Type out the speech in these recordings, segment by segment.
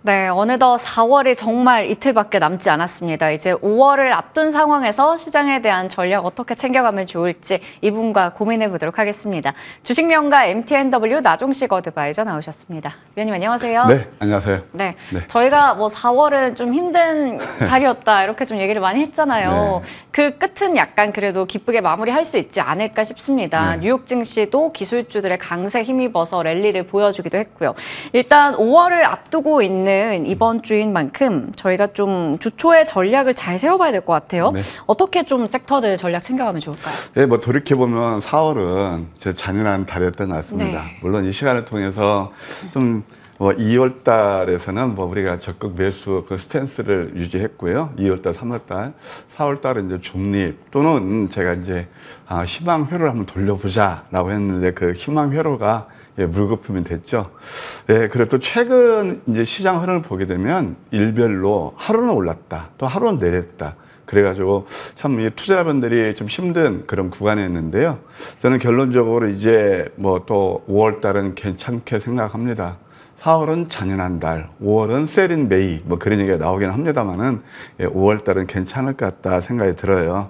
네, 어느덧 4월이 정말 이틀밖에 남지 않았습니다. 이제 5월을 앞둔 상황에서 시장에 대한 전략 어떻게 챙겨가면 좋을지 이분과 고민해 보도록 하겠습니다. 주식명가 MTNW 나종식 어드바이저 나오셨습니다. 위원님 안녕하세요. 네, 안녕하세요. 네, 저희가 뭐 4월은 좀 힘든 달이었다 이렇게 좀 얘기를 많이 했잖아요. 네. 그 끝은 약간 그래도 기쁘게 마무리할 수 있지 않을까 싶습니다. 네. 뉴욕 증시도 기술주들의 강세 힘입어서 랠리를 보여주기도 했고요. 일단 5월을 앞두고 있는 이번 주인 만큼 저희가 좀 주초의 전략을 잘 세워봐야 될 것 같아요. 네. 어떻게 좀 섹터들 전략 챙겨가면 좋을까요? 예, 뭐 돌이켜보면 4월은 제 잔인한 달이었던 것 같습니다. 네. 물론 이 시간을 통해서 좀 2월 달에서는 뭐 우리가 적극 매수 그 스탠스를 유지했고요. 2월 달, 3월 달, 4월 달은 이제 중립 또는 제가 이제 희망 회로를 한번 돌려보자라고 했는데 그 희망 회로가 물거품이 됐죠. 예, 그리고 또 최근 이제 시장 흐름을 보게 되면 일별로 하루는 올랐다, 또 하루는 내렸다. 그래가지고 참 이 투자자분들이 좀 힘든 그런 구간이었는데요. 저는 결론적으로 이제 뭐 또 5월 달은 괜찮게 생각합니다. 4월은 잔인한 달, 5월은 셀인 메이 뭐 그런 얘기가 나오긴 합니다만은 5월 달은 괜찮을 것 같다 생각이 들어요.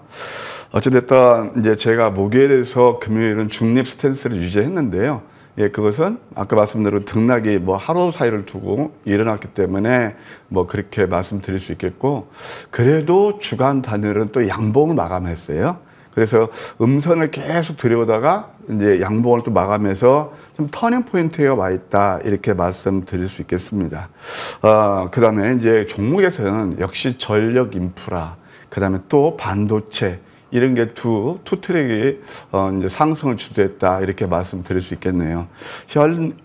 어찌됐든 이제 제가 목요일에서 금요일은 중립 스탠스를 유지했는데요. 예, 그것은 아까 말씀대로 등락이 뭐 하루 사이를 두고 일어났기 때문에 뭐 그렇게 말씀드릴 수 있겠고, 그래도 주간 단위로는 또 양봉을 마감했어요. 그래서 음선을 계속 들여오다가 이제 양봉을 또 마감해서 좀 터닝 포인트에 와 있다 이렇게 말씀드릴 수 있겠습니다. 그 다음에 이제 종목에서는 역시 전력 인프라, 그 다음에 또 반도체 이런 게 투 트랙이 이제 상승을 주도했다 이렇게 말씀드릴 수 있겠네요.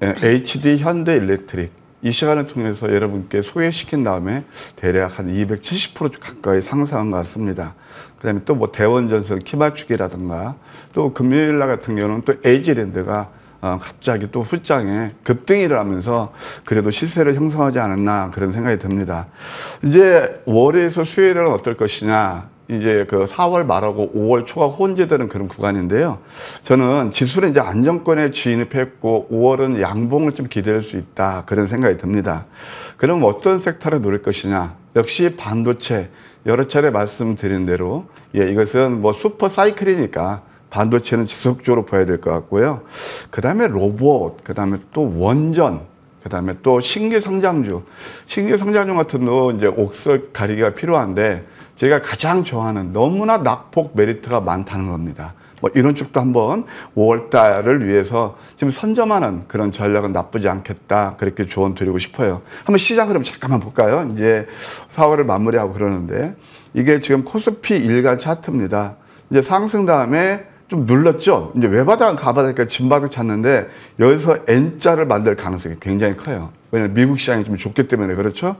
HD 현대일렉트릭 이 시간을 통해서 여러분께 소개시킨 다음에 대략 한 270% 가까이 상승한 것 같습니다. 그다음에 또 뭐 대원전선 키맞추기라든가 또 금요일 날 같은 경우는 또 에이지랜드가 갑자기 또 후장에 급등을 하면서 그래도 시세를 형성하지 않았나 그런 생각이 듭니다. 이제 월요일에서 수요일은 어떨 것이냐. 이제 그 4월 말하고 5월 초가 혼재되는 그런 구간인데요. 저는 지수는 이제 안정권에 진입했고 5월은 양봉을 좀 기대할 수 있다 그런 생각이 듭니다. 그럼 어떤 섹터를 노릴 것이냐? 역시 반도체 여러 차례 말씀드린 대로 이것은 뭐 슈퍼 사이클이니까 반도체는 지속적으로 봐야 될 것 같고요. 그 다음에 로봇, 그 다음에 또 원전, 그 다음에 또 신규 성장주 같은 거 이제 옥석 가리기가 필요한데 제가 가장 좋아하는 너무나 낙폭 메리트가 많다는 겁니다. 뭐 이런 쪽도 한번 5월 달을 위해서 지금 선점하는 그런 전략은 나쁘지 않겠다. 그렇게 조언 드리고 싶어요. 한번 시장 흐름 잠깐만 볼까요? 이제 4월을 마무리하고 그러는데 이게 지금 코스피 일간 차트입니다. 이제 상승 다음에 좀 눌렀죠. 이제 외바닥은 가바닥이니까 진바닥 찾는데 여기서 N자를 만들 가능성이 굉장히 커요. 왜냐면 미국 시장이 좀 좋기 때문에 그렇죠.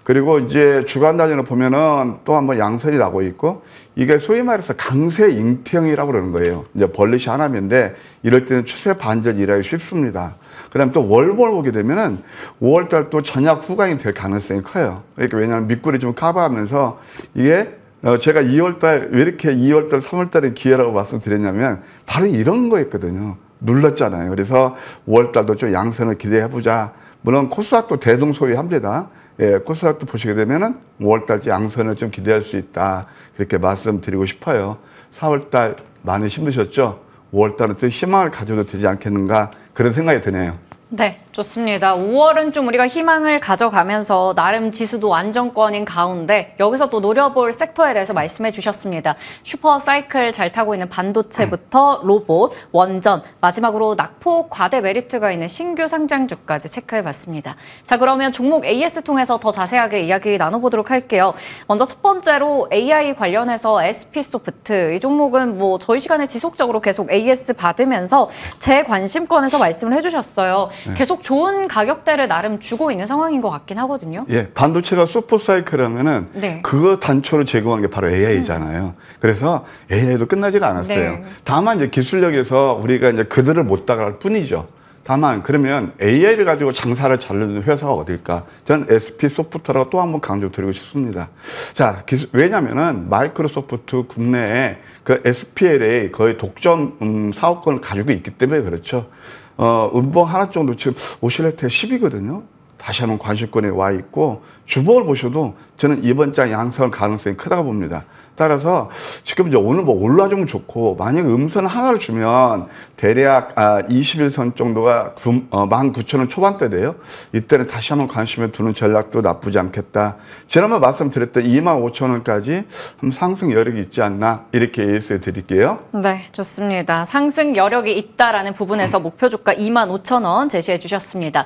그리고 이제 주간 단위로 보면은 또 한번 양선이 나고 있고 이게 소위 말해서 강세 잉태형이라고 그러는 거예요. 이제 벌릿이 하나인데 이럴 때는 추세 반전 일하기 쉽습니다. 그 다음에 또 월봉을 보게 되면은 5월달 또 전약 후강이 될 가능성이 커요. 그러니까 왜냐하면 밑골이 좀 커버하면서 이게 제가 2월달 왜 이렇게 2월달 3월달에 기회라고 말씀드렸냐면 바로 이런 거였거든요. 눌렀잖아요. 그래서 5월달도 좀 양선을 기대해보자. 물론 코스닥도 대동소이합니다. 예, 코스닥도 보시게 되면은 5월달 양선을 좀 기대할 수 있다. 그렇게 말씀드리고 싶어요. 4월달 많이 힘드셨죠? 5월달은 또 희망을 가져도 되지 않겠는가 그런 생각이 드네요. 네, 좋습니다. 5월은 좀 우리가 희망을 가져가면서 나름 지수도 안정권인 가운데 여기서 또 노려볼 섹터에 대해서 말씀해 주셨습니다. 슈퍼 사이클 잘 타고 있는 반도체부터 로봇, 원전, 마지막으로 낙폭 과대 메리트가 있는 신규 상장주까지 체크해 봤습니다. 자, 그러면 종목 AS 통해서 더 자세하게 이야기 나눠보도록 할게요. 먼저 첫 번째로 AI 관련해서 SP소프트 이 종목은 뭐 저희 시간에 지속적으로 계속 AS 받으면서 제 관심권에서 말씀을 해주셨어요. 계속 좋은 가격대를 나름 주고 있는 상황인 것 같긴 하거든요. 예, 반도체가 슈퍼사이클 하면은 그거 단초로 제공한 게 바로 AI잖아요. 그래서 AI도 끝나지가 않았어요. 다만 이제 기술력에서 우리가 이제 그들을 못 따라갈 뿐이죠. 다만 그러면 AI를 가지고 장사를 잘하는 회사가 어딜까? 저는 SP소프트라고 또 한 번 강조드리고 싶습니다. 자, 왜냐면은 마이크로소프트 국내에 그 SPLA 거의 독점 사업권을 가지고 있기 때문에 그렇죠. 음봉 하나 정도 지금 오실레트에 10이거든요. 다시 한번 관심권에 와 있고 주봉을 보셔도 저는 이번 장 양상할 가능성이 크다고 봅니다. 따라서 지금 이제 오늘 뭐 올라주면 좋고 만약에 음선 하나를 주면 대략 21선 정도가 19,000원 초반대 돼요. 이때는 다시 한번 관심을 두는 전략도 나쁘지 않겠다. 지난번 말씀드렸던 25,000원까지 상승 여력이 있지 않나 이렇게 예수해 드릴게요. 네, 좋습니다. 상승 여력이 있다라는 부분에서 목표 주가 25,000원 제시해 주셨습니다.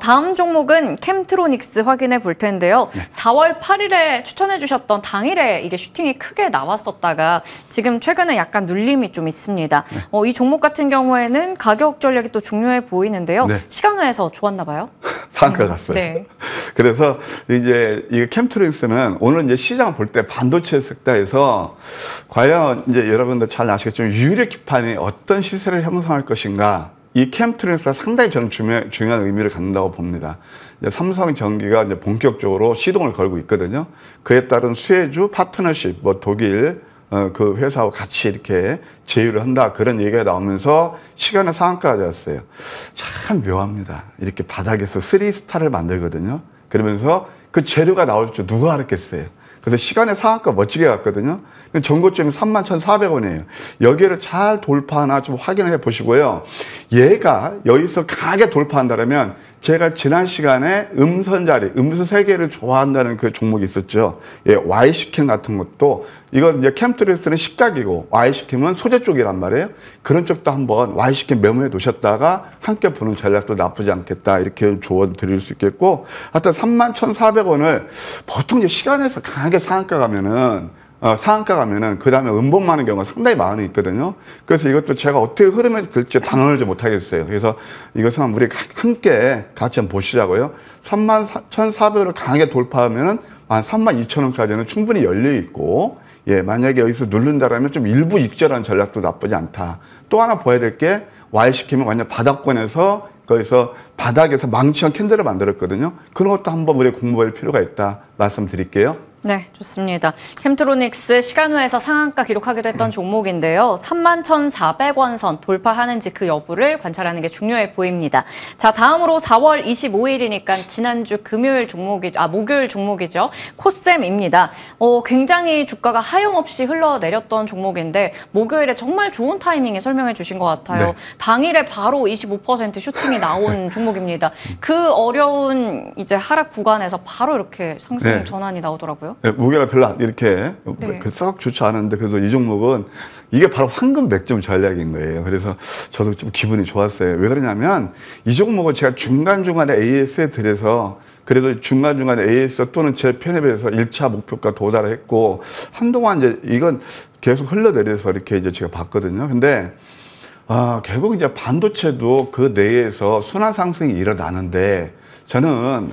다음 종목은 캠트로닉스 확인해 볼 텐데요. 네. 4월 8일에 추천해 주셨던 당일에 이게 슈팅이 크게 나왔었다가 지금 최근에 약간 눌림이 좀 있습니다. 이 종목 같은 경우에는 가격 전략이 또 중요해 보이는데요. 네. 시간외에서 좋았나 봐요? 상가 갔어요. 네. 그래서 이제 이 캠트로닉스는 오늘 이제 시장을 볼 때 반도체 섹터에서 과연 이제 여러분들 잘 아시겠지만 유력 기판이 어떤 시세를 형성할 것인가. 이 캠트로닉스가 상당히 저는 중요한 의미를 갖는다고 봅니다. 이제 삼성전기가 이제 본격적으로 시동을 걸고 있거든요. 그에 따른 수혜주 파트너십, 뭐 독일 그 회사와 같이 이렇게 제휴를 한다 그런 얘기가 나오면서 시간의 상한가가 되었어요. 참 묘합니다. 이렇게 바닥에서 3스타를 만들거든요. 그러면서 그 재료가 나올 줄 누가 알았겠어요. 그래서 시간의 상한가 멋지게 갔거든요. 전고점이 31,400원이에요. 여기를 잘 돌파하나 좀 확인해 보시고요. 얘가 여기서 강하게 돌파한다면 제가 지난 시간에 음선 3개를 좋아한다는 그 종목이 있었죠. 예, Y시캠 같은 것도 이건 이제 캠트로닉스는 식각이고 Y시캠은 소재 쪽이란 말이에요. 그런 쪽도 한번 Y시캠 메모해 두셨다가 함께 보는 전략도 나쁘지 않겠다. 이렇게 조언 드릴 수 있겠고 하여튼 31,400원을 보통 이제 시간에서 강하게 상한가 가면은 그 다음에 음봉 많은 경우가 상당히 많이 있거든요. 그래서 이것도 제가 어떻게 흐름이 될지 단언하지 못하겠어요. 그래서 이것은 우리 함께 같이 한번 보시자고요. 31,400원을 강하게 돌파하면은 한 32,000원까지는 충분히 열려 있고, 예, 만약에 여기서 누른다라면 좀 일부 익절하는 전략도 나쁘지 않다. 또 하나 봐야 될 게 Y시키면 완전 바닥권에서 거기서 바닥에서 망치한 캔들을 만들었거든요. 그런 것도 한번 우리가 공부할 필요가 있다 말씀드릴게요. 네, 좋습니다. 캠트로닉스 시간외에서 상한가 기록하기도 했던 종목인데요. 31,400원 선 돌파하는지 그 여부를 관찰하는 게 중요해 보입니다. 자, 다음으로 4월 25일이니까 지난주 목요일 종목이죠. 코셈입니다. 굉장히 주가가 하염없이 흘러내렸던 종목인데 목요일에 정말 좋은 타이밍에 설명해 주신 것 같아요. 네. 당일에 바로 25% 슈팅이 나온 종목입니다. 그 어려운 이제 하락 구간에서 바로 이렇게 상승 네. 전환이 나오더라고요. 네, 무게가 별로 이렇게 네. 썩 좋지 않은데 그래도 이 종목은 이게 바로 황금 맥점 전략인 거예요. 그래서 저도 좀 기분이 좋았어요. 왜 그러냐면 이 종목은 제가 중간중간에 AS에 들여서 그래도 중간중간에 AS 또는 제 편입에서 1차 목표가 도달을 했고 한동안 이제 이건 계속 흘러내려서 이렇게 이제 제가 봤거든요. 근데 결국 이제 반도체도 그 내에서 순환 상승이 일어나는데 저는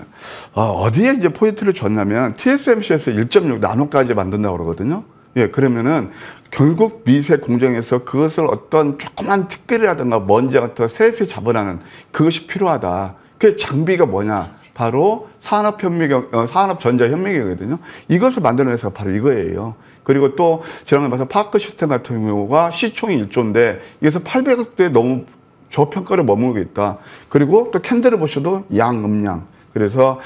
어디에 이제 포인트를 줬냐면 TSMC에서 1.6 나노까지 만든다고 그러거든요. 예, 그러면은 결국 미세 공정에서 그것을 어떤 조그만 티끌이라든가 먼지 같은 거 세세 잡아내는 그것이 필요하다. 그 장비가 뭐냐? 바로 산업전자현미경이거든요. 이것을 만드는 회사가 바로 이거예요. 그리고 또 지난번에 봐서 파크 시스템 같은 경우가 시총이 1조인데 이게서 800억대에 너무 저평가를 머무르고 있다. 그리고 또 캔들을 보셔도 양, 음양. 그래서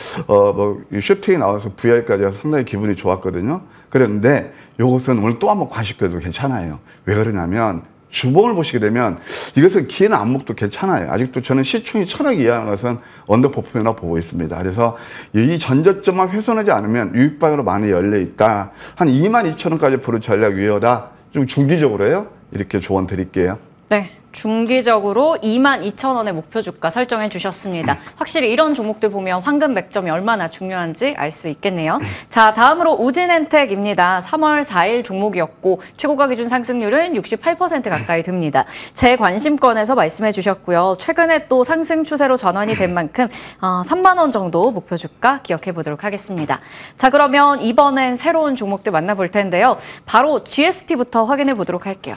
슈팅이 나와서 VI까지 해서 상당히 기분이 좋았거든요. 그런데 이것은 오늘 또 한번 관심껴도 괜찮아요. 왜 그러냐면 주봉을 보시게 되면 이것은 기회는 안목도 괜찮아요. 아직도 저는 시총이 1,000억 이하는 것은 언더퍼폼이라고 보고 있습니다. 그래서 이 전저점만 훼손하지 않으면 유익방으로 많이 열려 있다. 한 22,000원까지 보는 전략 위험하다. 좀 중기적으로요. 이렇게 조언 드릴게요. 네. 중기적으로 22,000원의 목표 주가 설정해 주셨습니다. 확실히 이런 종목들 보면 황금 맥점이 얼마나 중요한지 알 수 있겠네요. 자, 다음으로 우진엔텍입니다. 3월 4일 종목이었고 최고가 기준 상승률은 68% 가까이 됩니다. 제 관심권에서 말씀해 주셨고요. 최근에 또 상승 추세로 전환이 된 만큼 3만 원 정도 목표 주가 기억해 보도록 하겠습니다. 자, 그러면 이번엔 새로운 종목들 만나볼 텐데요. 바로 GST부터 확인해 보도록 할게요.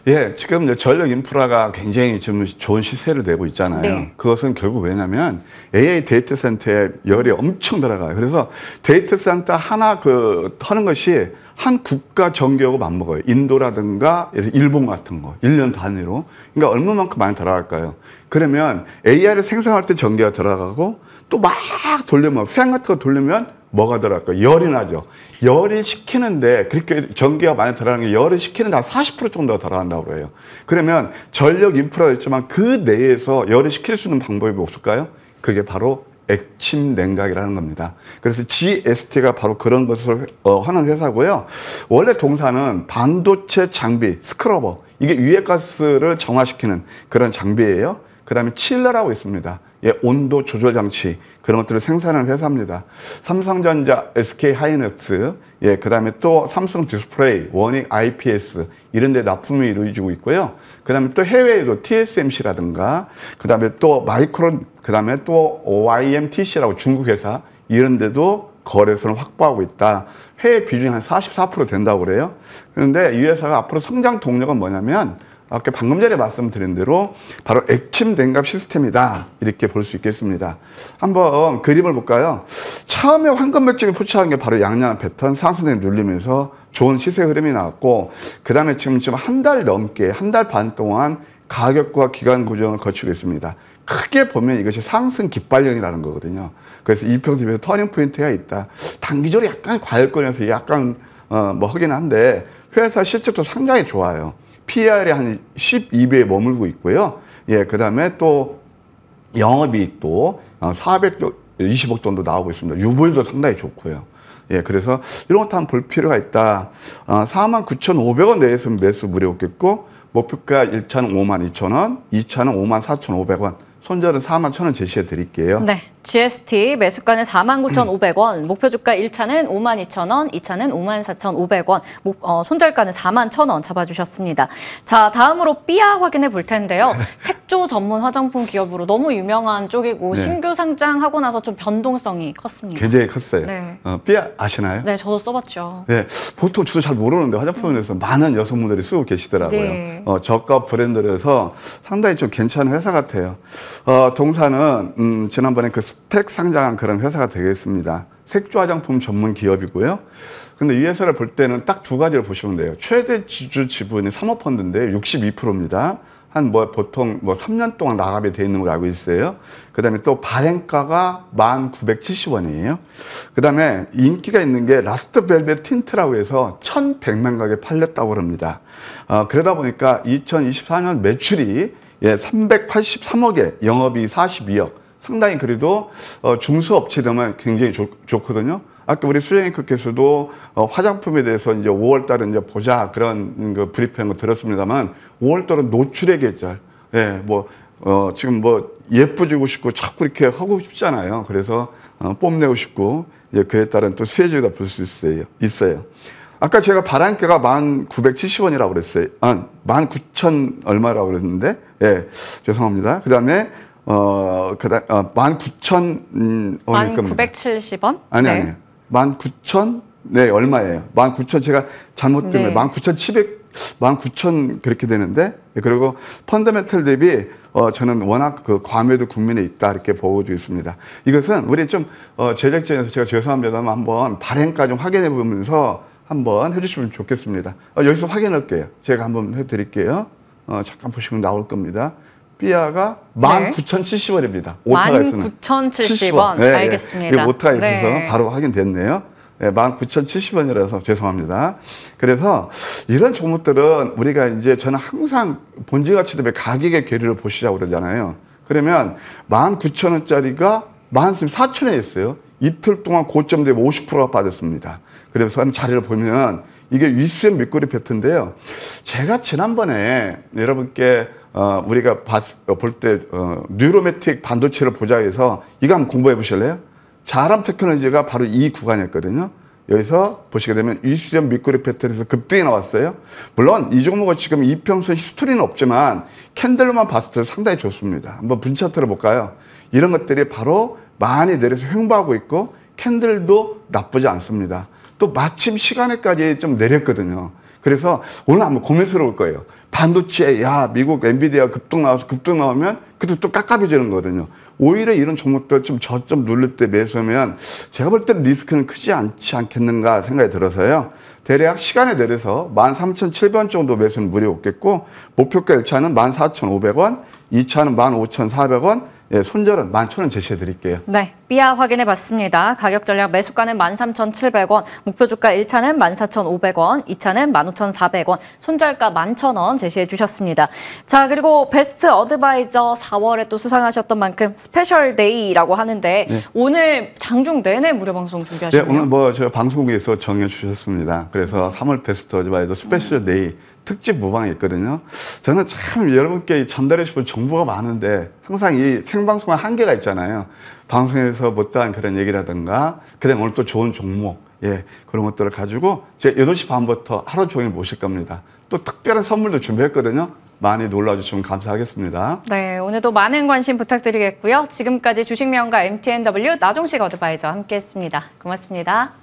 예, 지금 전력 인프라가 굉장히 지금 좋은 시세를 내고 있잖아요. 네. 그것은 결국 왜냐면 AI 데이터 센터에 열이 엄청 들어가요. 그래서 데이터 센터 하나 하는 것이 한 국가 전기하고 맞먹어요. 인도라든가 일본 같은 거 1년 단위로. 그러니까 얼마만큼 많이 들어갈까요? 그러면 AI를 생성할 때 전기가 들어가고 또 막 돌리면 팬 같은 거 돌리면 뭐가 들어갈까요? 열이 나죠. 열이 식히는데 그렇게 전기가 많이 들어가는 게 열을 식히는데 한 40% 정도가 들어간다고 그래요. 그러면 전력 인프라가 있지만 그 내에서 열을 식힐 수 있는 방법이 없을까요? 그게 바로 액침 냉각이라는 겁니다. 그래서 GST가 바로 그런 것을 하는 회사고요. 원래 동사는 반도체 장비, 스크러버, 이게 유해가스를 정화시키는 그런 장비예요. 그 다음에 칠러라고 있습니다. 예, 온도 조절 장치, 그런 것들을 생산하는 회사입니다. 삼성전자, SK 하이닉스, 예, 그 다음에 또 삼성 디스플레이, 원익 IPS, 이런 데 납품이 이루어지고 있고요. 그 다음에 또 해외에도 TSMC라든가, 그 다음에 또 마이크론, 그 다음에 또 YMTC라고 중국 회사, 이런 데도 거래선을 확보하고 있다. 해외 비중이 한 44% 된다고 그래요. 그런데 이 회사가 앞으로 성장 동력은 뭐냐면, 아까 방금 전에 말씀드린 대로 바로 액침 냉각 시스템이다, 이렇게 볼 수 있겠습니다. 한번 그림을 볼까요? 처음에 황금 맥주가 포착한 게 바로 양양한 패턴 상승에 눌리면서 좋은 시세 흐름이 나왔고, 그 다음에 지금 한 달 넘게, 한 달 반 동안 가격과 기간 고정을 거치고 있습니다. 크게 보면 이것이 상승 깃발령이라는 거거든요. 그래서 이평선에서 터닝 포인트가 있다. 단기적으로 약간 과열권에서 약간 뭐 하긴 한데 회사 실적도 상당히 좋아요. PR이 한 12배에 머물고 있고요. 예, 그 다음에 또 영업이익도 420억 정도 나오고 있습니다. 유보율도 상당히 좋고요. 예, 그래서 이런 것도 한번 볼 필요가 있다. 49,500원 내에서 매수 무료겠고, 목표가 1차는 52,000원, 2차는 54,500원, 손절은 41,000원 제시해 드릴게요. 네. GST 매수가는 49,500원, 목표 주가 1차는 52,000원, 2차는 54,500원, 손절가는 41,000원 잡아주셨습니다. 자, 다음으로 삐아 확인해 볼 텐데요. 색조 전문 화장품 기업으로 너무 유명한 쪽이고, 네. 신규 상장하고 나서 좀 변동성이 컸습니다. 굉장히 컸어요. 네. 삐아 아시나요? 네, 저도 써봤죠. 네, 보통 저도 잘 모르는데 화장품에서 많은 여성분들이 쓰고 계시더라고요. 네. 저가 브랜드라서 상당히 좀 괜찮은 회사 같아요. 동사는 지난번에 그 스펙 상장한 그런 회사가 되겠습니다. 색조 화장품 전문 기업이고요. 근데 이 회사를 볼 때는 딱 두 가지를 보시면 돼요. 최대 주주 지분이 사모펀드인데 62%입니다. 보통 3년 동안 나갑이 돼 있는 걸로 알고 있어요. 그 다음에 또 발행가가 1,970원이에요. 그 다음에 인기가 있는 게 라스트 벨벳 틴트라고 해서 1,100만 가게 팔렸다고 합니다. 그러다 보니까 2024년 매출이 383억에 영업이 42억. 상당히 그래도 중소업체 되면 굉장히 좋거든요. 아까 우리 수정앵커께서도 화장품에 대해서 이제 5월 달에 이제 보자 그런 그 브리핑한 거 들었습니다만 5월 달은 노출의 계절. 예, 지금 예뻐지고 싶고 자꾸 이렇게 하고 싶잖아요. 그래서 뽐내고 싶고, 예, 그에 따른 또 수혜주가 볼 수 있어요. 아까 제가 발행가가 1,970원이라고 그랬어요. 19,000 얼마라고 그랬는데, 예, 죄송합니다. 그 다음에 19,000원일 겁니다. 1,970원? 아니. 19,000, 네, 얼마예요? 19,000 제가 잘못 때문에 네. 19,000 그렇게 되는데, 그리고 펀더멘털 대비 저는 워낙 그 과매도 국민에 있다 이렇게 보여주고 있습니다. 이것은 우리 좀 제작진에서 제가 죄송합니다만 한번 발행가 좀 확인해 보면서 한번 해주시면 좋겠습니다. 여기서 확인할게요. 제가 한번 해드릴게요. 잠깐 보시면 나올 겁니다. 삐아가 19,070원입니다. 오타가 있으면. 19,070원. 네, 알겠습니다. 네. 오타가 있어서 네. 바로 확인됐네요. 네, 19,070원이라서 죄송합니다. 그래서 이런 종목들은 우리가 이제 저는 항상 본질 가치 대비 가격의 괴리를 보시자고 그러잖아요. 그러면 19,000원짜리가 14,000원에 있어요. 이틀 동안 고점 대비 50%가 빠졌습니다. 그래서 한번 자리를 보면 이게 위수연 밑거리 패턴인데요. 제가 지난번에 여러분께 우리가 볼 때 뉴로매틱 반도체를 보자 해서 이거 한번 공부해 보실래요? 자람 테크놀로지가 바로 이 구간이었거든요. 여기서 보시게 되면 위수연 밑거리 패턴에서 급등이 나왔어요. 물론 이 종목은 지금 이평선 히스토리는 없지만 캔들로만 봤을 때 상당히 좋습니다. 한번 분차트를 볼까요? 이런 것들이 바로 많이 내려서 횡보하고 있고 캔들도 나쁘지 않습니다. 또 마침 시간에까지 좀 내렸거든요. 그래서 오늘 한번 고민스러울 거예요. 반도체, 미국 엔비디아 급등 나오면 그것도 또 깝깝해지는 거거든요. 오히려 이런 종목들 좀 저점 누를 때 매수하면 제가 볼 때는 리스크는 크지 않지 않겠는가 생각이 들어서요. 대략 시간에 내려서 13,700원 정도 매수는 무리 없겠고, 목표가 1차는 14,500원, 2차는 15,400원, 예, 손절은 11,000원 제시해 드릴게요. 네, 삐아 확인해 봤습니다. 가격 전략 매수가는 13,700원, 목표 주가 1차는 14,500원, 2차는 15,400원, 손절가 11,000원 제시해 주셨습니다. 자, 그리고 베스트 어드바이저 4월에 또 수상하셨던 만큼 스페셜 데이라고 하는데 네. 오늘 장중 내내 무료 방송 네, 준비하셨네요. 오늘 뭐 제가 방송국에서 정해 주셨습니다. 그래서 3월 베스트 어드바이저 스페셜 데이 특집 무방이 있거든요. 저는 참 여러분께 전달해 싶은 정보가 많은데 항상 이 생방송은 한계가 있잖아요. 방송에서 못다한 그런 얘기라든가 그다음에 오늘 또 좋은 종목 예, 그런 것들을 가지고 제 8시 반부터 하루 종일 모실 겁니다. 또 특별한 선물도 준비했거든요. 많이 놀라주시면 감사하겠습니다. 네, 오늘도 많은 관심 부탁드리겠고요. 지금까지 주식명가 MTNW 나종식 어드바이저 함께했습니다. 고맙습니다.